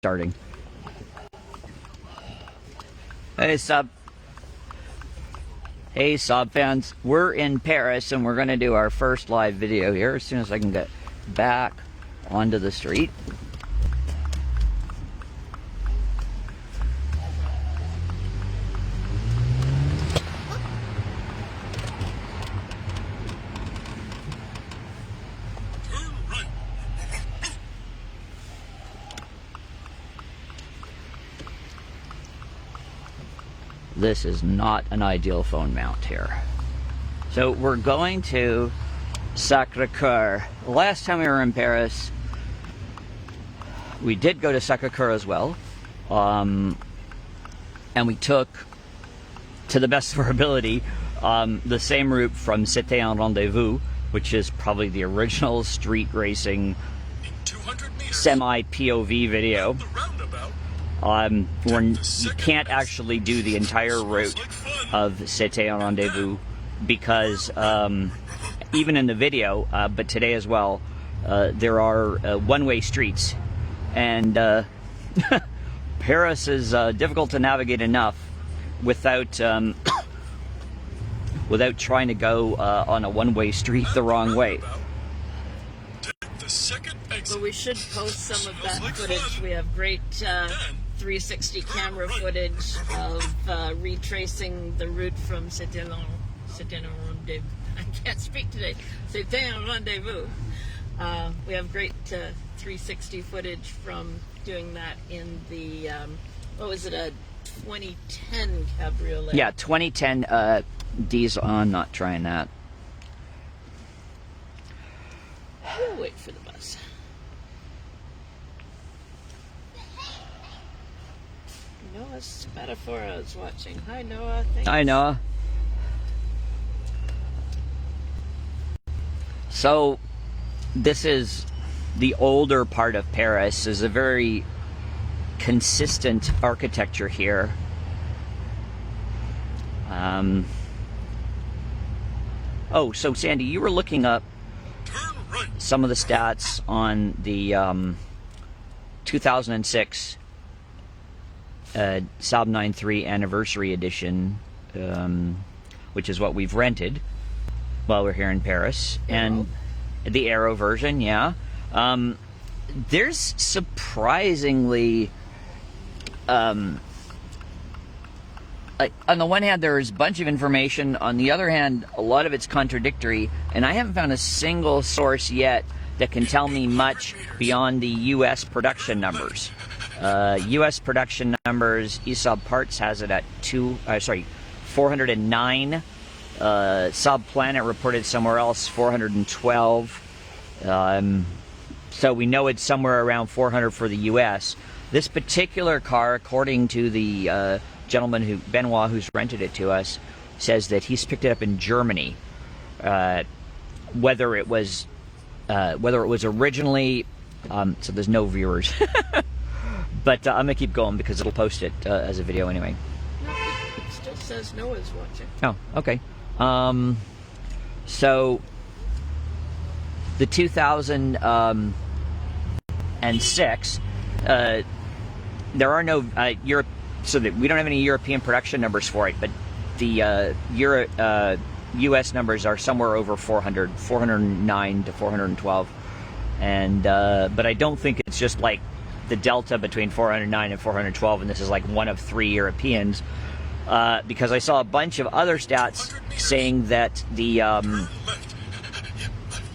starting. Hey Saab fans, we're in Paris and we're going to do our first live video here as soon as I can get back onto the street. This is not an ideal phone mount here. So we're going to Sacré-Cœur. Last time we were in Paris, we did go to Sacré-Cœur as well. And we took, to the best of our ability, the same route from C'était un Rendez-Vous, which is probably the original street racing semi-POV video. Where you can't actually do the entire route of C'était un Rendez-Vous because even in the video, but today as well, there are one-way streets, and Paris is difficult to navigate enough without without trying to go on a one-way street the wrong way. But we should post some of that footage. We have great 360 camera footage of retracing the route from C'était un Rendez-Vous. I can't speak today. C'était un Rendez-Vous. We have great 360 footage from doing that in the, what was it, a 2010 cabriolet? Yeah, 2010 diesel. I'm not trying that. We'll wait for the bus. Noah Spatafora is watching. Hi, Noah. Thanks. Hi, Noah. So, this is the older part of Paris. There's a very consistent architecture here. Oh, so Sandy, you were looking up some of the stats on the 2006 Saab 93 Anniversary Edition, which is what we've rented while we're here in Paris. And the Aero version, yeah. There's surprisingly, on the one hand, there's a bunch of information. On the other hand, a lot of it's contradictory, and I haven't found a single source yet that can tell me much beyond the U.S. production numbers. U.S. production numbers, Saab Parts has it at 409. Saab Planet reported somewhere else 412. So we know it's somewhere around 400 for the U.S. This particular car, according to the gentleman Benoit, who's rented it to us, says that he's picked it up in Germany. Whether it was originally, so there's no viewers. But I'm gonna keep going because it'll post it as a video anyway. No, it still says Noah's watching. Oh, okay. So the 2006, there are no Europe, so that we don't have any European production numbers for it, but the U.S. numbers are somewhere over 400, 409 to 412, and but I don't think it's just like the delta between 409 and 412, and this is like one of 3 Europeans, because I saw a bunch of other stats saying that the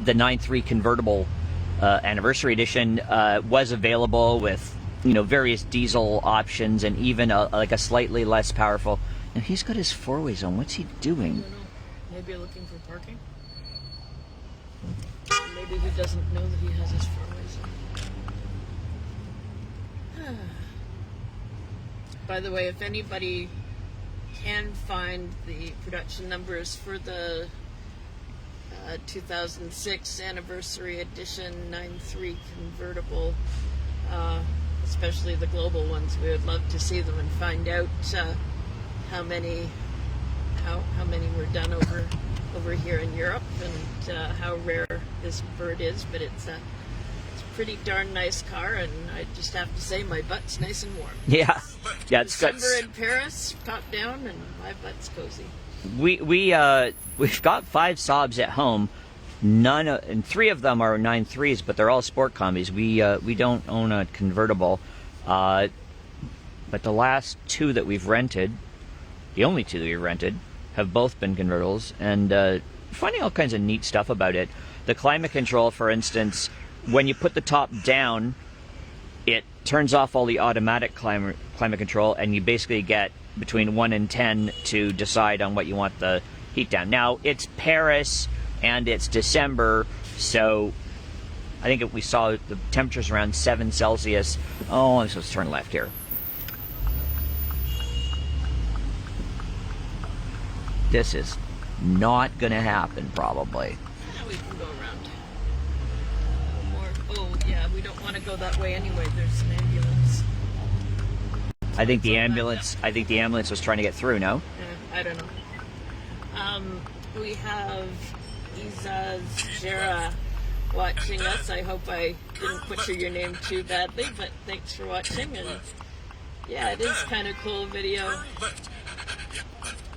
93 convertible Anniversary Edition was available with, you know, various diesel options and even like a slightly less powerful. And he's got his four-way zone. What's he doing? I don't know. Maybe looking for parking. Maybe he doesn't know that he has his four-way zone. By the way, if anybody can find the production numbers for the 2006 Anniversary Edition 93 convertible, especially the global ones, we would love to see them and find out how many were done over here in Europe, and how rare this bird is. But it's pretty darn nice car, and I just have to say my butt's nice and warm. Yeah, yeah. It's got December in Paris, top down, and my butt's cozy. We've got 5 Saabs at home. And 3 of them are 93s, but they're all sport combis. We don't own a convertible, but the last 2 that we've rented, the only 2 that we've rented, have both been convertibles, and finding all kinds of neat stuff about it. The climate control, for instance, when you put the top down, it turns off all the automatic climate control, and you basically get between 1 and 10 to decide on what you want the heat down. Now, it's Paris and it's December, so I think we saw the temperatures around 7 Celsius. Oh, I'm supposed to turn left here. This is not going to happen, probably. Yeah, we can go around. Oh, yeah, we don't want to go that way anyway. There's an ambulance. I think the ambulance was trying to get through, no? Yeah, I don't know. We have Isa Jera watching us. I hope I didn't butcher your name too badly, but thanks for watching. And yeah, it is kind of cool video.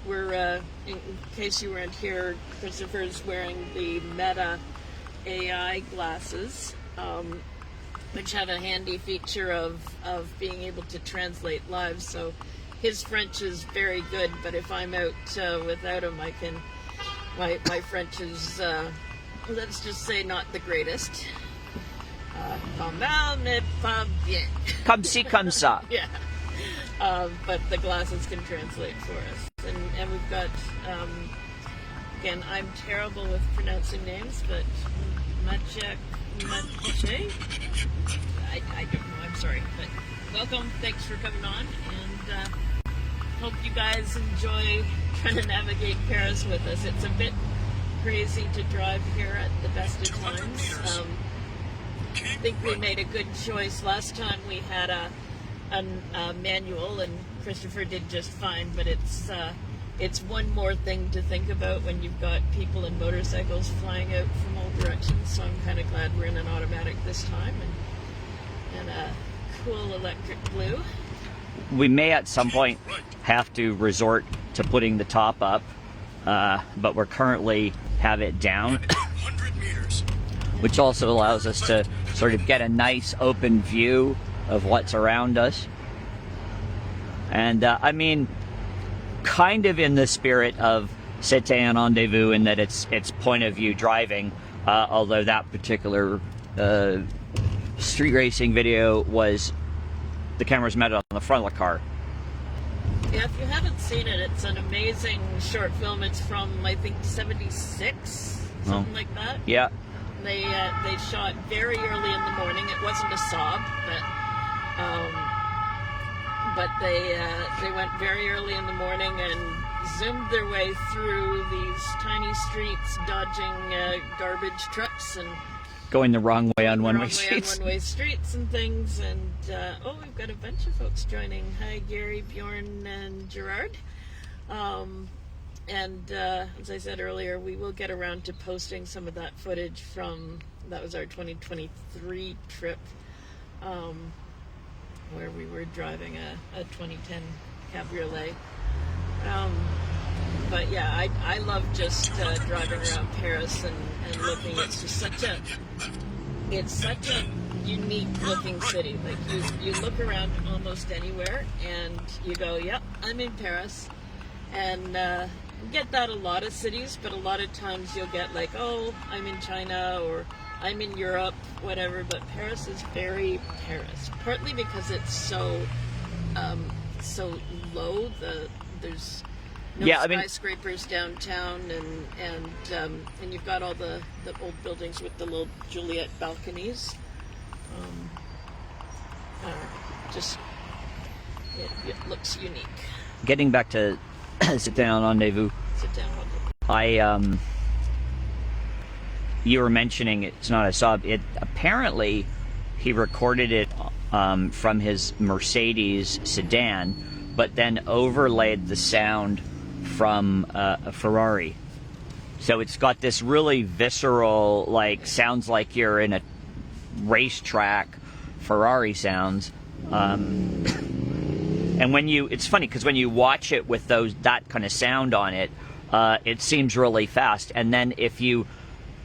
We're, in case you weren't here, Christopher's wearing the Meta AI glasses, which have a handy feature of being able to translate live. So his French is very good, but if I'm out without him, I can. My French is, let's just say, not the greatest. Pas mal, mais pas bien. Comme ci, comme ça. Yeah. But the glasses can translate for us. And we've got, again, I'm terrible with pronouncing names, but Mache, I don't know, I'm sorry. But welcome, thanks for coming on, and hope you guys enjoy trying to navigate Paris with us. It's a bit crazy to drive here at the best of times. I think we made a good choice. Last time we had a manual, and Christopher did just fine, but it's one more thing to think about when you've got people and motorcycles flying out from all directions. So I'm kind of glad we're in an automatic this time, and a cool electric blue. We may at some point have to resort to putting the top up, but we're currently have it down, which also allows us to sort of get a nice open view of what's around us. And I mean, kind of in the spirit of C'était un rendezvous, in that it's point of view driving, although that particular street racing video was the camera's mounted on the front of the car. Yeah, if you haven't seen it, it's an amazing short film. It's from, I think, 76, something like that. Yeah. They shot very early in the morning. It wasn't a Saab, but they went very early in the morning and zoomed their way through these tiny streets, dodging garbage trucks and going the wrong way on one-way streets. One-way streets and things. And we've got a bunch of folks joining. Hi, Gary, Bjorn, and Gerard. As I said earlier, we will get around to posting some of that footage from, that was our 2023 trip, where we were driving a 2010 Cabriolet. But yeah, I love just driving around Paris and looking. It's just such a unique looking city. Like you look around almost anywhere and you go, yep, I'm in Paris. And you get that a lot of cities, but a lot of times you'll get like, oh, I'm in China or I'm in Europe, whatever. But Paris is very Paris, partly because it's so low. There's no skyscrapers downtown, and you've got all the old buildings with the little Juliet balconies. It looks unique. Getting back to C'était un rendezvous. You were mentioning it's not a Saab. It apparently he recorded it from his Mercedes sedan, but then overlaid the sound from a Ferrari. So it's got this really visceral, like, sounds like you're in a racetrack Ferrari sounds. And when it's funny because when you watch it with that kind of sound on it, it seems really fast. And then if you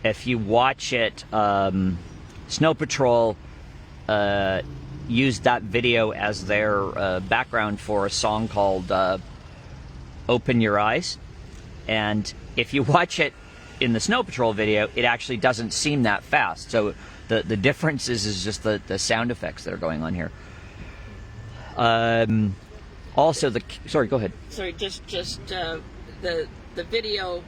watch it, Snow Patrol used that video as their background for a song called Open Your Eyes. And if you watch it in the Snow Patrol video, it actually doesn't seem that fast. So the difference is just the sound effects that are going on here. Also, sorry, go ahead. Sorry, just the video.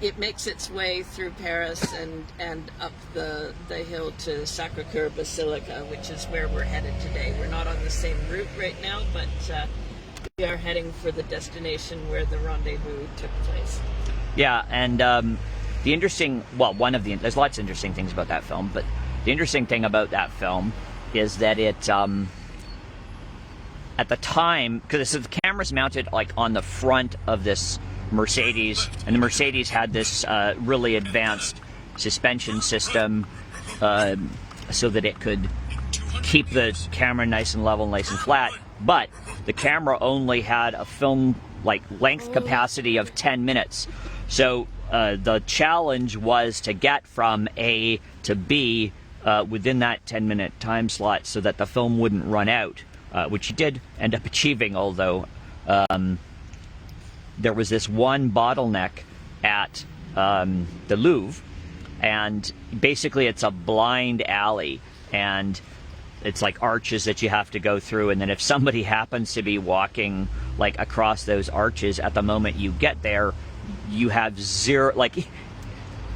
It makes its way through Paris and up the hill to Sacré-Cœur Basilica, which is where we're headed today. We're not on the same route right now, but we are heading for the destination where the rendezvous took place. Yeah, and there's lots of interesting things about that film, but the interesting thing about that film is that it, at the time, because the camera's mounted like on the front of this Mercedes, and the Mercedes had this really advanced suspension system so that it could keep the camera nice and level, nice and flat, but the camera only had a film length capacity of 10 minutes. So the challenge was to get from A to B within that 10-minute time slot so that the film wouldn't run out, which he did end up achieving, although there was this one bottleneck at the Louvre, and basically it's a blind alley, and it's like arches that you have to go through, and then if somebody happens to be walking across those arches at the moment you get there, you have zero,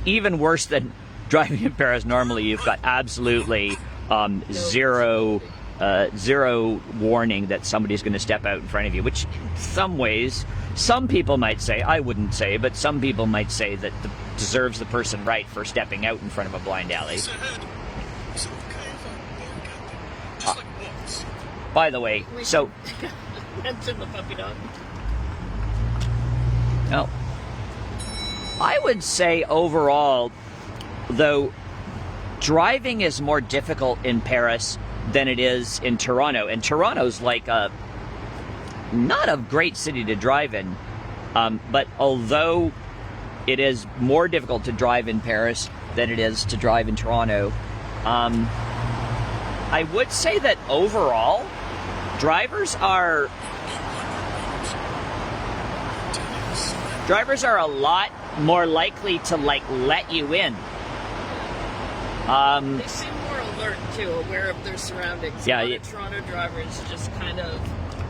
even worse than driving in Paris normally, you've got absolutely zero warning that somebody's going to step out in front of you, which in some ways, some people might say, I wouldn't say, but some people might say that deserves the person right for stepping out in front of a blind alley. By the way, so... Mention the puppy dog. No. I would say overall, though, driving is more difficult in Paris than it is in Toronto. And Toronto's not a great city to drive in. But although it is more difficult to drive in Paris than it is to drive in Toronto, I would say that overall, drivers are a lot more likely to let you in. They seem more alert too, aware of their surroundings. Yeah, a lot of Toronto drivers just kind of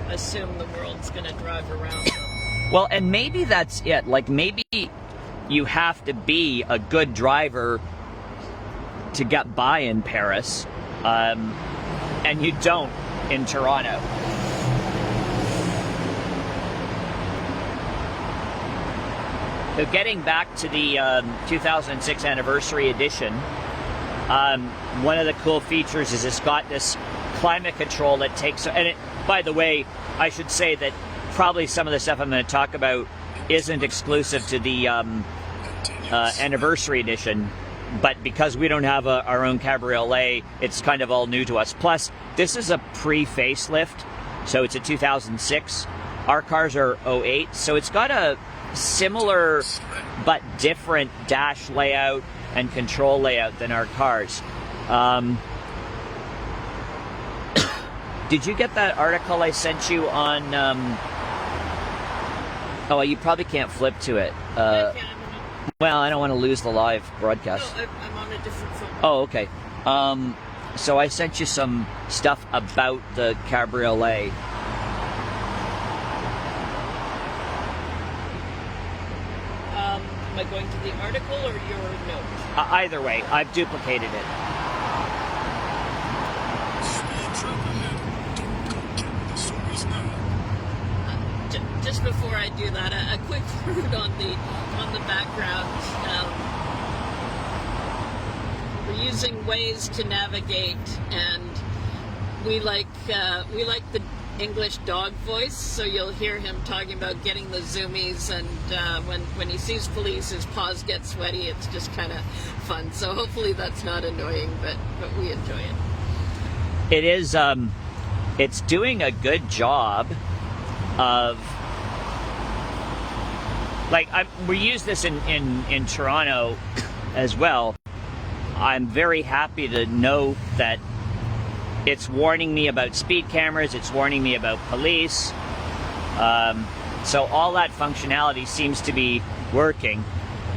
assume the world's going to drive around them. Well, and maybe that's it. Maybe you have to be a good driver to get by in Paris, and you don't in Toronto. So getting back to the 2006 Anniversary Edition, one of the cool features is it's got this climate control that takes... And by the way, I should say that probably some of the stuff I'm going to talk about isn't exclusive to the Anniversary Edition, but because we don't have our own cabriolet, it's kind of all new to us. Plus, this is a pre-facelift, so it's a 2006. Our cars are 08, so it's got a similar but different dash layout and control layout than our cars. Did you get that article I sent you on... Oh, you probably can't flip to it. Well, I don't want to lose the live broadcast. No, I'm on a different phone. Oh, okay. So I sent you some stuff about the cabriolet. Am I going to the article or your note? Either way, I've duplicated it. Just before I do that, a quick word on the background. We're using Waze to navigate, and we like the English dog voice, so you'll hear him talking about getting the zoomies, and when he sees police, his paws get sweaty. It's just kind of fun. So hopefully that's not annoying, but we enjoy it. It is. It's doing a good job of, like, we use this in Toronto as well. I'm very happy to know that it's warning me about speed cameras, it's warning me about police. So all that functionality seems to be working.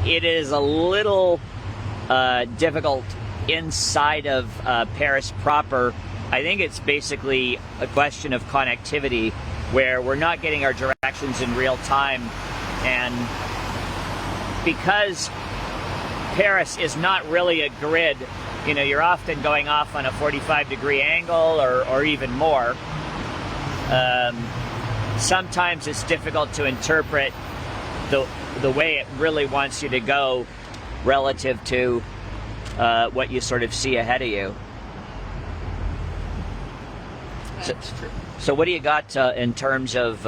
It is a little difficult inside of Paris proper. I think it's basically a question of connectivity, where we're not getting our directions in real time, and because Paris is not really a grid, you know, you're often going off on a 45-degree angle or even more. Sometimes it's difficult to interpret the way it really wants you to go relative to what you sort of see ahead of you. That's true. So what do you got in terms of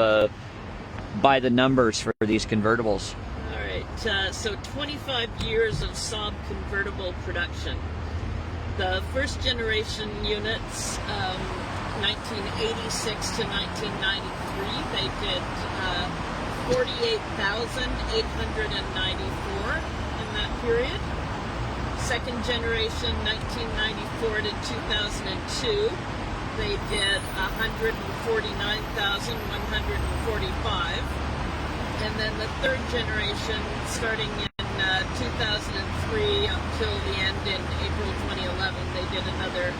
by the numbers for these convertibles? All right, so 25 years of Saab convertible production. The first generation units, 1986 to 1993, they did 48,894 in that period. Second generation, 1994 to 2002. They did 149,145. And then the third generation, starting in 2003 until the end in April 2011, they did another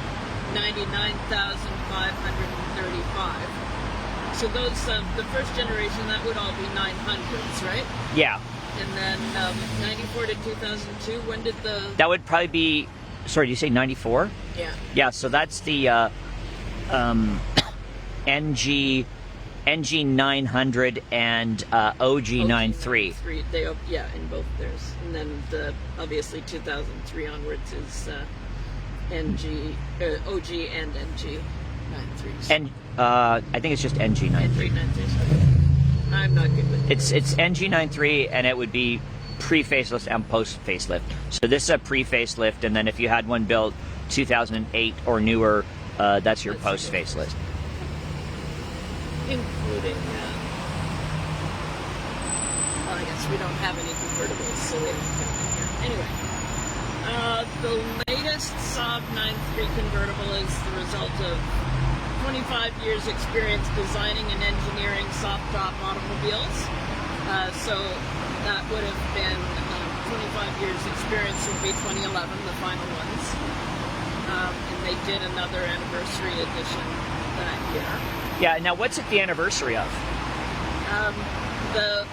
99,535. So those, the first generation, that would all be 900s, right? Yeah. And then 94 to 2002, when did the... That would probably be, sorry, did you say 94? Yeah. Yeah, so that's the NG900 and OG93. They, yeah, in both theirs. And then obviously 2003 onwards is OG and NG93s. And I think it's just NG93. NG93s. I'm not good with it. It's NG93, and it would be pre-facelift and post-facelift. So this is a pre-facelift, and then if you had one built 2008 or newer, that's your post-facelift. Including, well, I guess we don't have any convertibles, so they don't count in here. Anyway, the latest Saab 93 convertible is the result of 25 years experience designing and engineering soft-top automobiles. So that would have been 25 years experience would be 2011, the final ones. And they did another anniversary edition that year. Yeah, now what's it the anniversary of? The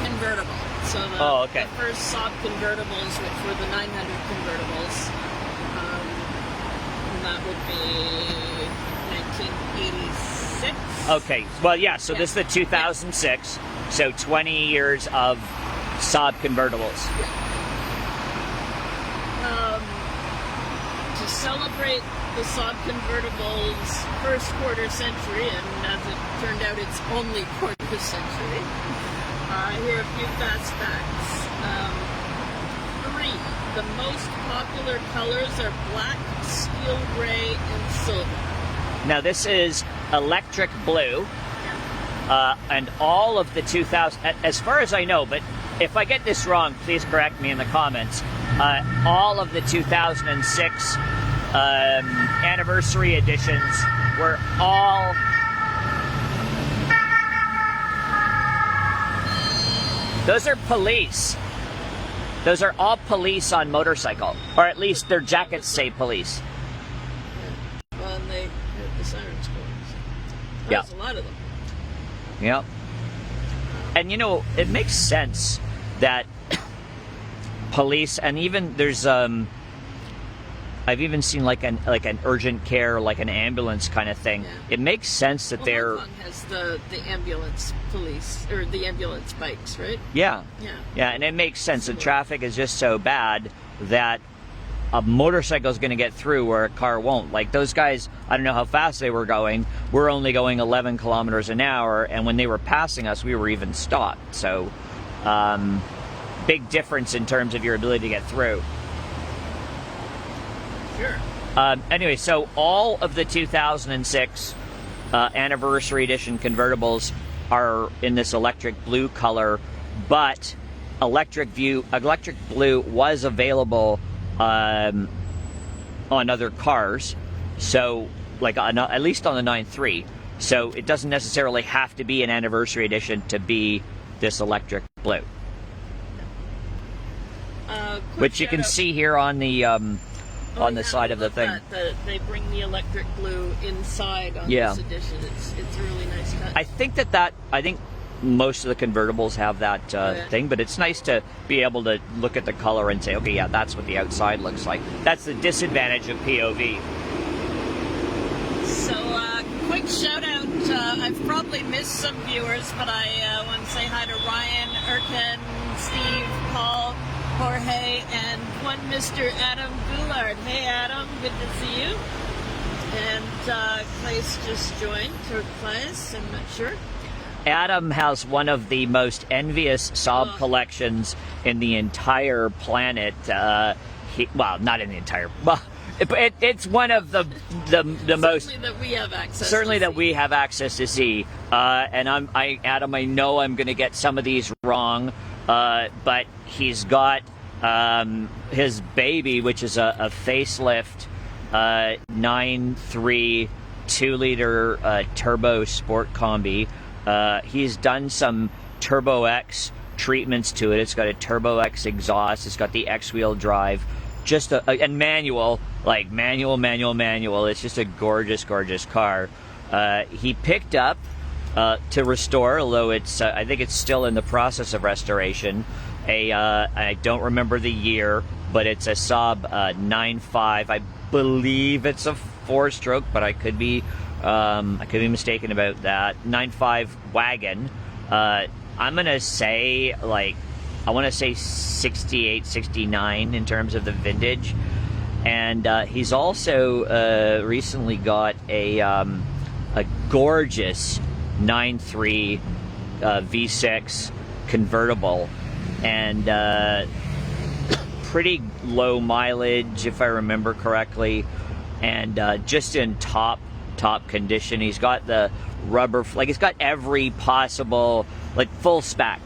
convertible. So the first Saab convertibles, which were the 900 convertibles, and that would be 1986. Okay, well, yeah, so this is the 2006, so 20 years of Saab convertibles. To celebrate the Saab convertible's first quarter century, and as it turned out, its only quarter century, here are a few fast facts. 3. The most popular colors are black, steel gray, and silver. Now this is electric blue, and all of the 2000, as far as I know, but if I get this wrong, please correct me in the comments, all of the 2006 anniversary editions were all those are police. Those are all police on motorcycle, or at least their jackets say police. Well, and they heard the sirens going. So Yeah, there's a lot of them. Yeah, and you know, it makes sense that police, and even there's I've even seen like an urgent care, like an ambulance kind of thing. Yeah. It makes sense that they're. Hong Kong has the ambulance police, or the ambulance bikes, right? Yeah. Yeah. Yeah, and it makes sense. The traffic is just so bad that a motorcycle is going to get through where a car won't. Like those guys, I don't know how fast they were going. We're only going 11 kilometers an hour, and when they were passing us, we were even stopped. So, big difference in terms of your ability to get through. Sure. Anyway, so all of the 2006 Anniversary Edition convertibles are in this electric blue color, but electric blue was available on other cars, so like at least on the 93. So it doesn't necessarily have to be an Anniversary Edition to be this electric blue, which you can see here on the side of the thing. They bring the electric blue inside on this edition. It's a really nice cut. I think most of the convertibles have that thing, but it's nice to be able to look at the color and say, okay, yeah, that's what the outside looks like. That's the disadvantage of POV. So, quick shout out. I've probably missed some viewers, but I want to say hi to Ryan, Erkan, Steve, Paul, Jorge, and one Mr. Adam Goulard. Hey, Adam, good to see you. And Claes just joined, or Claes, I'm not sure. Adam has one of the most envious Saab collections in the entire planet. Well, not in the entire. Well, it's one of the most. Certainly that we have access. Certainly that we have access to see. And Adam, I know I'm going to get some of these wrong, but he's got his baby, which is a facelift 9.3 2-liter turbo sport combi. He's done some Turbo X treatments to it. It's got a Turbo X exhaust. It's got the X-wheel drive. And manual, like manual. It's just a gorgeous, gorgeous car. He picked up to restore, although it's I think it's still in the process of restoration. I don't remember the year, but it's a Saab 9.5. I believe it's a 4-stroke, but I could be mistaken about that. 9.5 wagon. I'm gonna say I want to say 68, 69 in terms of the vintage, and he's also recently got a gorgeous 9.3 V6 convertible, and pretty low mileage if I remember correctly, and just in top condition. He's got the rubber, he's got every possible, full spec,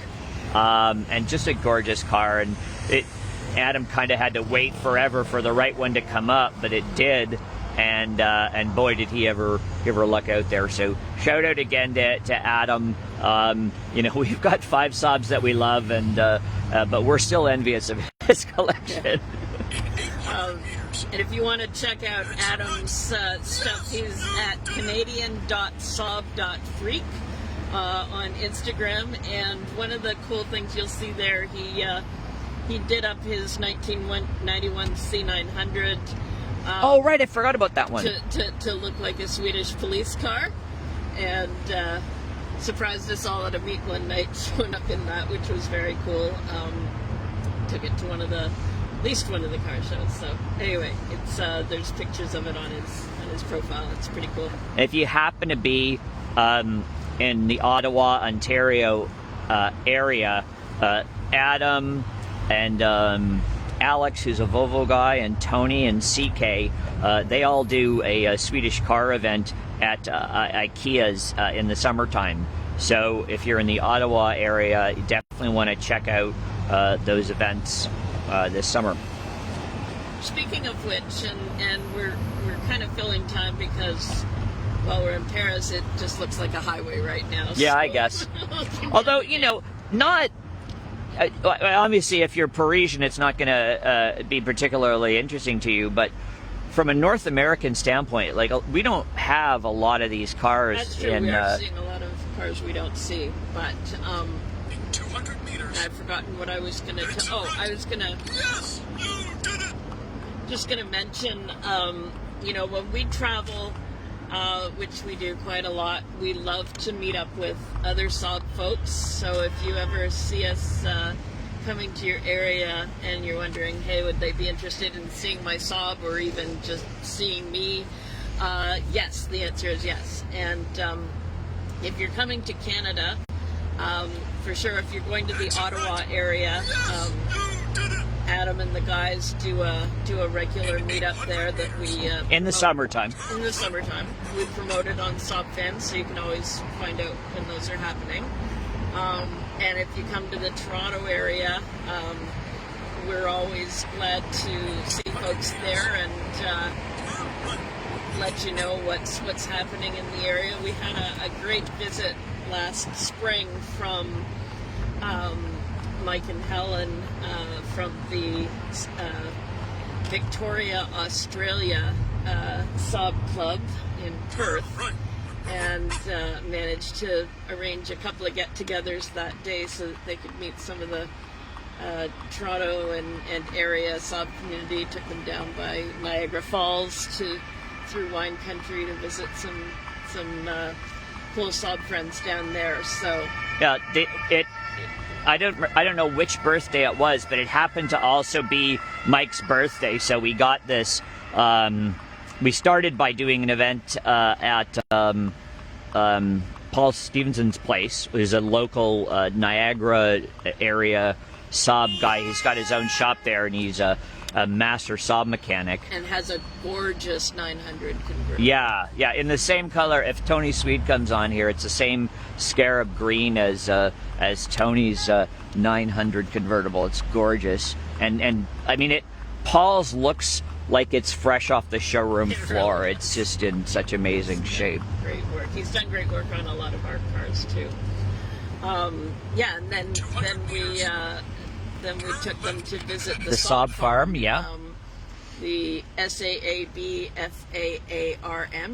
and just a gorgeous car. And Adam kind of had to wait forever for the right one to come up, but it did, and boy, did he ever luck out there. So shout out again to Adam. We've got 5 Saabs that we love, and but we're still envious of his collection. And if you want to check out Adam's stuff, he's at canadian.saab.freak on Instagram. And one of the cool things you'll see there, he did up his 1991 C900. Oh, right, I forgot about that one. To look like a Swedish police car. And surprised us all at a meet one night showing up in that, which was very cool. Took it to at least one of the car shows. So anyway, it's there's pictures of it on his profile. It's pretty cool. If you happen to be in the Ottawa, Ontario area, Adam and Alex, who's a Volvo guy, and Tony and CK, they all do a Swedish car event at IKEA's in the summertime. So if you're in the Ottawa area, you definitely want to check out those events this summer. Speaking of which, and we're kind of filling time because while we're in Paris, it just looks like a highway right now. Yeah, so. I guess. Although, not... obviously, if you're Parisian, it's not going to be particularly interesting to you, but from a North American standpoint, we don't have a lot of these cars. That's true. We are seeing a lot of cars we don't see, but... 200 meters. I've forgotten what I was going to... I was going to... Yes! You did it! Just going to mention, when we travel, which we do quite a lot, we love to meet up with other Saab folks. So if you ever see us coming to your area and you're wondering, hey, would they be interested in seeing my Saab or even just seeing me? Yes, the answer is yes. And if you're coming to Canada, for sure, if you're going to the Ottawa area, Adam and the guys do a regular meetup there that we In the summertime. In the summertime, we promote it on SaabFaans, so you can always find out when those are happening. And if you come to the Toronto area, we're always glad to see folks there and let you know what's happening in the area. We had a great visit last spring from Mike and Helen from the Victoria, Australia Saab Club in Perth, and managed to arrange a couple of get-togethers that day so that they could meet some of the Toronto and area Saab community. Took them down by Niagara Falls through wine country to visit some cool Saab friends down there. So Yeah, I don't know which birthday it was, but it happened to also be Mike's birthday. So we got this. We started by doing an event at Paul Stevenson's place, who's a local Niagara area Saab guy. He's got his own shop there, and he's a master Saab mechanic. And has a gorgeous 900 convertible. Yeah, in the same color. If Tony Swede comes on here, it's the same scarab green as Tony's 900 convertible. It's gorgeous, and I mean it. Paul's looks like it's fresh off the showroom floor. It's just in such amazing shape. Great work. He's done great work on a lot of our cars too. Yeah, and then we took them to visit the Saab farm. Yeah. The SaabFaarm.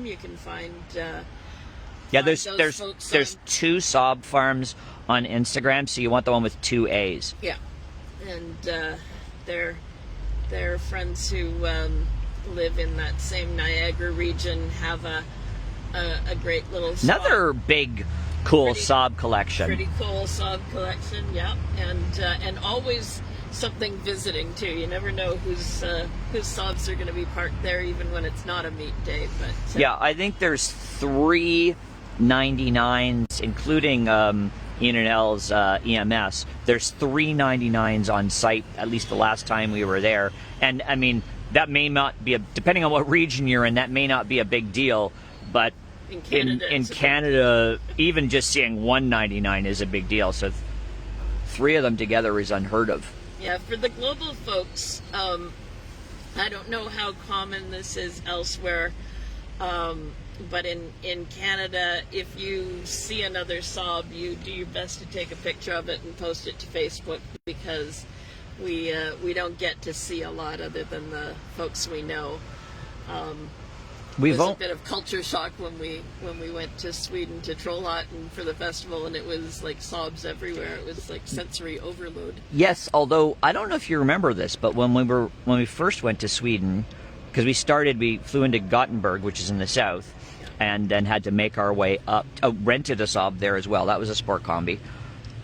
You can find. Yeah, there's folks two Saab farms on Instagram, so you want the one with 2 A's. Yeah, and they're friends who live in that same Niagara region, have a great little Another big, cool Saab collection. Pretty cool Saab collection, yeah, and always something visiting too. You never know whose Saabs are going to be parked there, even when it's not a meet day. But yeah, I think there's 3 99s, including Ian and L's EMS. There's 3 99s on site, at least the last time we were there. And I mean, that may not be depending on what region you're in, that may not be a big deal, but in Canada, even just seeing 199 is a big deal. So 3 of them together is unheard of. Yeah, for the global folks, I don't know how common this is elsewhere, but in Canada, if you see another Saab, you do your best to take a picture of it and post it to Facebook, because we don't get to see a lot other than the folks we know. It was a bit of culture shock when we went to Sweden to Trollhättan and for the festival, and it was like Saabs everywhere. It was like sensory overload. Yes, although I don't know if you remember this, but when we first went to Sweden, because we flew into Gothenburg, which is in the south, and then had to make our way up. Rented a Saab there as well. That was a sport combi,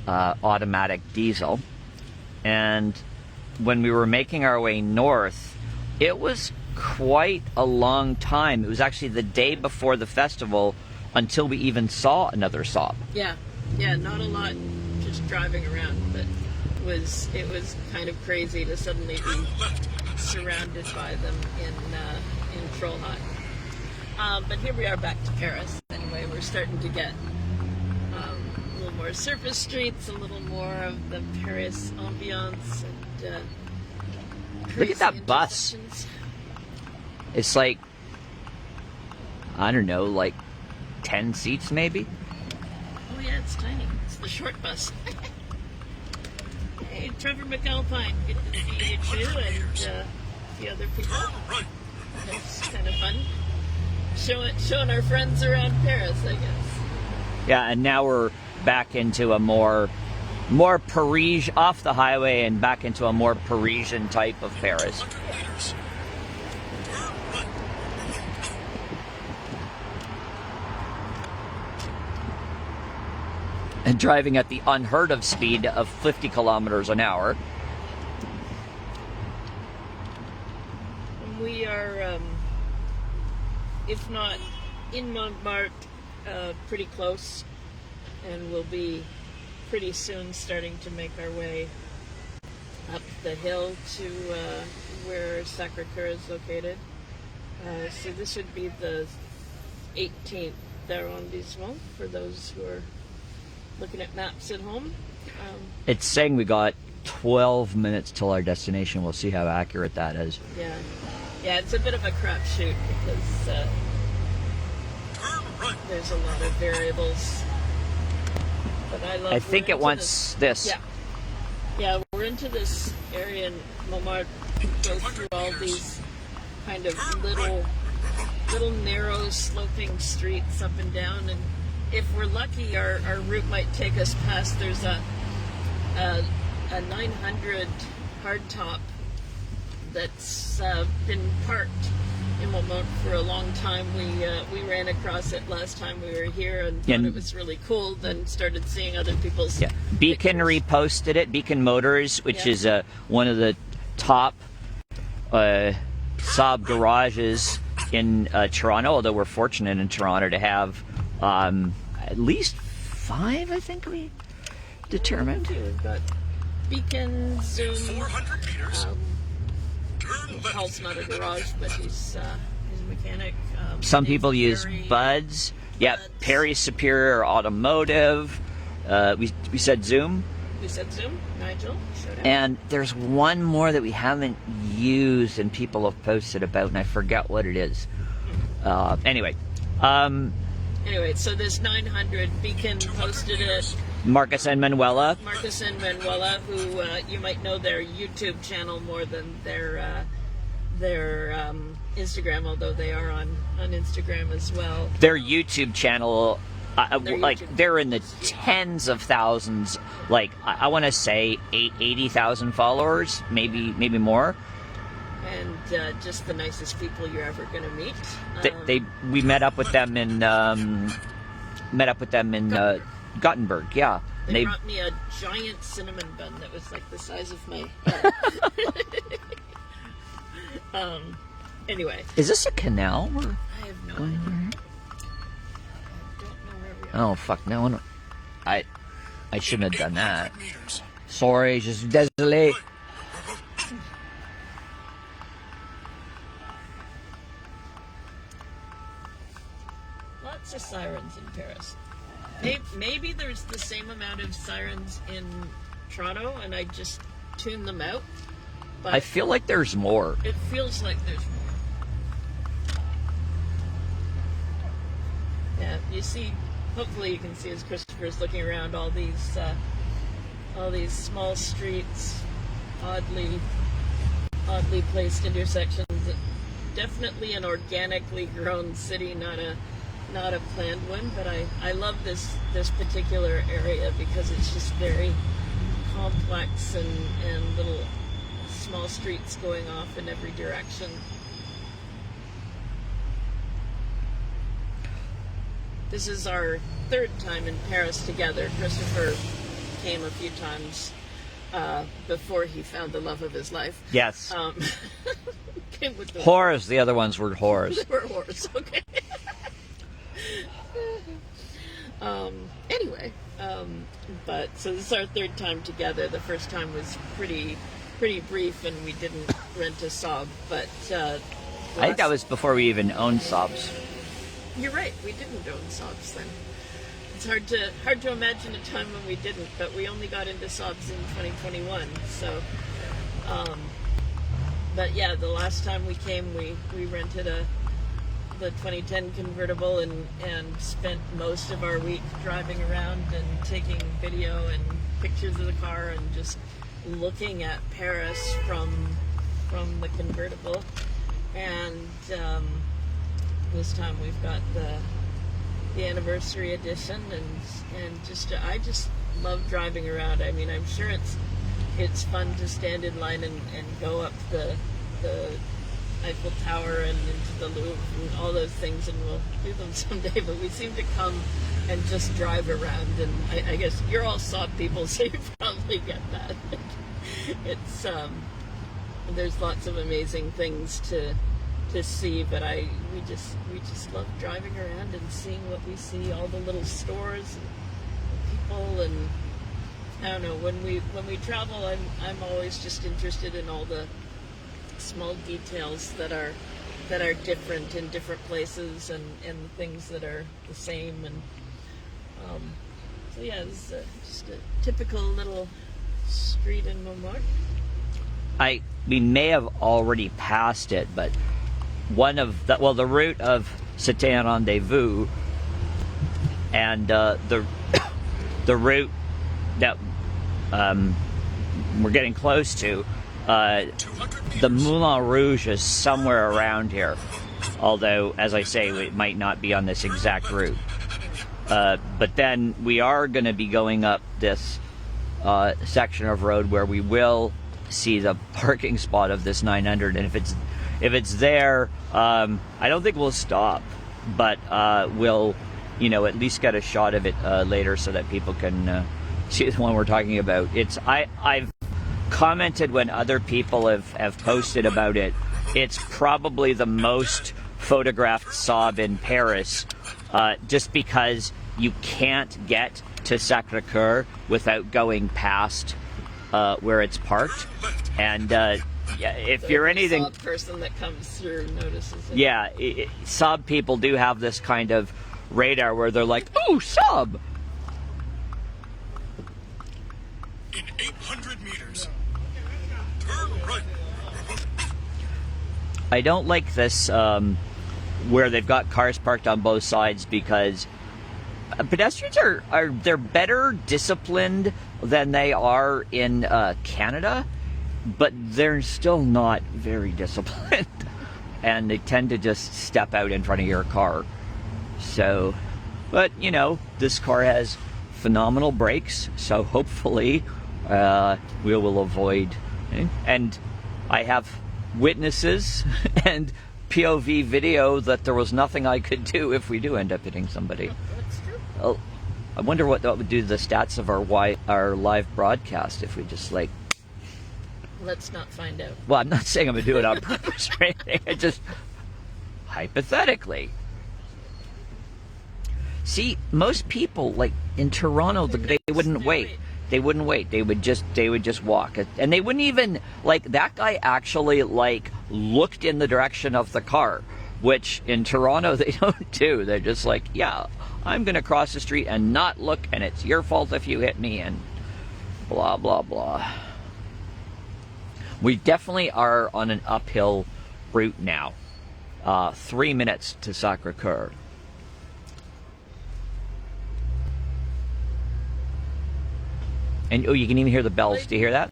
automatic diesel. And when we were making our way north, it was quite a long time. It was actually the day before the festival until we even saw another Saab. Yeah, not a lot just driving around, but it was kind of crazy to suddenly be surrounded by them in Trollhättan. But here we are back to Paris. Anyway, we're starting to get a little more surface streets, a little more of the Paris ambiance, and look at that bus. It's like, I don't know, like 10 seats maybe? Oh yeah, it's tiny. It's the short bus. Hey, Trevor McAlpine, good to see you too, and the other people. It's kind of fun. Showing our friends around Paris, I guess. Yeah, and now we're back into a more Parisian, off the highway and back into a more Parisian type of Paris. and driving at the unheard of speed of 50 kilometers an hour. We are, if not in Montmartre, pretty close, and we'll be pretty soon starting to make our way up the hill to where Sacré-Cœur is located. So this would be the 18th arrondissement for those who are looking at maps at home. It's saying we got 12 minutes till our destination. We'll see how accurate that is. Yeah, it's a bit of a crapshoot because Turn right. there's a lot of variables. But I think it wants this. Yeah, we're into this area in Montmartre. Go through all these kind of little narrow sloping streets up and down, and if we're lucky, our route might take us past. There's a 900 hardtop that's been parked in Montmartre for a long time. We ran across it last time we were here and thought it was really cool, then started seeing other people's Beacon pictures. reposted it. Beacon Motors, which is one of the top Saab garages in Toronto, although we're fortunate in Toronto to have at least 5, I think we determined. We've got Beacon, Zoom. 400 meters. Turn left. Paul's not a garage, but he's a mechanic. Some people Perry, use Buds. Yeah, Buds. Perry Superior Automotive. We said Zoom. We said Zoom. Nigel showed up. And there's one more that we haven't used and people have posted about, and I forget what it is. Anyway, so this 900, Beacon posted it. Marcus and Manuela. Marcus and Manuela, who you might know their YouTube channel more than their Instagram, although they are on Instagram as well. Their YouTube channel, they're in the tens of thousands. Like, I want to say 80,000 followers, maybe more. And just the nicest people you're ever going to meet. We met up with them in Gothenburg. Yeah. They brought me a giant cinnamon bun that was like the size of my head. Anyway. Is this a canal? I have no idea. I don't know where we are. Oh fuck! No, I shouldn't have done that. 800 meters. Sorry, just désolé. Lots of sirens in Paris. Maybe there's the same amount of sirens in Toronto, and I just tune them out. But I feel like there's more. it feels like there's more. Yeah, you see. Hopefully, you can see as Christopher's looking around all these small streets, oddly placed intersections. Definitely an organically grown city, not a planned one. But I love this particular area because it's just very complex and little small streets going off in every direction. This is our third time in Paris together. Christopher came a few times before he found the love of his life. Yes. Came with the Whores. The other ones were whores. They were whores. Okay. Anyway, but so this is our third time together. The first time was pretty brief, and we didn't rent a Saab. But I think that was before we even owned Saabs. You're right. We didn't own Saabs then. It's hard to imagine a time when we didn't. But we only got into Saabs in 2021. So, but yeah, the last time we came, we rented the 2010 convertible and spent most of our week driving around and taking video and pictures of the car and just looking at Paris from the convertible. And this time we've got the anniversary edition, and I just love driving around. I mean, I'm sure it's fun to stand in line and go up the Eiffel Tower and into the Louvre and all those things, and we'll do them someday, but we seem to come and just drive around. And I guess you're all Saab people, so you probably get that. It's there's lots of amazing things to see, but we just love driving around and seeing what we see, all the little stores and people, and I don't know, when we travel, I'm always just interested in all the small details that are different in different places, and the things that are the same, and so yeah, it's just a typical little street in Montmartre. We may have already passed it, but one of the route of Rendez, and the route that we're getting close to, the Moulin Rouge is somewhere around here. Although, as I say, it might not be on this exact route. But then we are going to be going up this section of road where we will see the parking spot of this 900, and if it's there, I don't think we'll stop, but we'll, at least get a shot of it later so that people can see the one we're talking about. I've commented when other people have posted about it. It's probably the most photographed Saab in Paris, just because you can't get to Sacré-Cœur without going past where it's parked, and if you're anything, Saab person that comes through notices it. Yeah, Saab people do have this kind of radar where they're like, "Ooh, Saab." In 800 meters, turn right. I don't like this where they've got cars parked on both sides, because pedestrians they're better disciplined than they are in Canada, but they're still not very disciplined, and they tend to just step out in front of your car. So, but this car has phenomenal brakes, so hopefully we will avoid. And I have witnesses and POV video that there was nothing I could do if we do end up hitting somebody. That's true. Oh, I wonder what that would do to the stats of our live broadcast if we just Let's not find out. Well, I'm not saying I'm gonna do it on purpose or anything. I just hypothetically. See, most people in Toronto, they wouldn't wait. They wouldn't wait. They would just walk, and they wouldn't even that guy actually looked in the direction of the car, which in Toronto they don't do. They're just yeah, I'm gonna cross the street and not look, and it's your fault if you hit me, and blah blah blah. We definitely are on an uphill route now. 3 minutes to Sacré-Cœur. And you can even hear the bells. Do you hear that?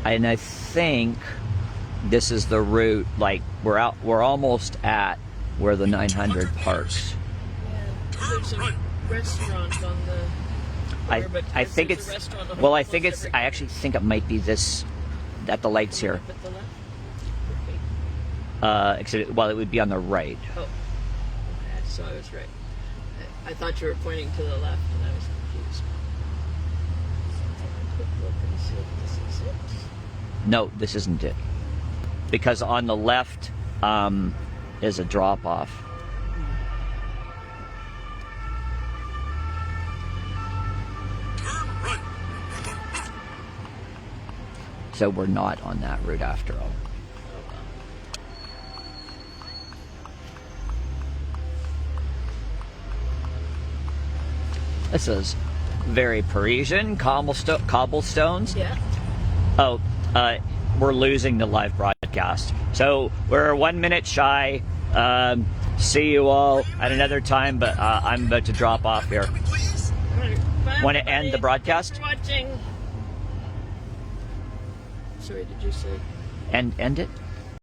And I think this is the route. We're almost at where the 900 parks. Yeah, there's a restaurant on the. I think it's. Well, I think it's. I actually think it might be this. At the lights here. At the left. Except, well, it would be on the right. Oh, okay, so I was right. I thought you were pointing to the left, and I was confused. Quick look and see if this is it. No, this isn't it. Because on the left is a drop off. So we're not on that route after all. This is very Parisian, cobblestones. Yeah. Oh, we're losing the live broadcast. So we're 1 minute shy. See you all at another time, but I'm about to drop off here. Bye, Want to end the broadcast? Thanks for watching. Sorry, did you say? End it?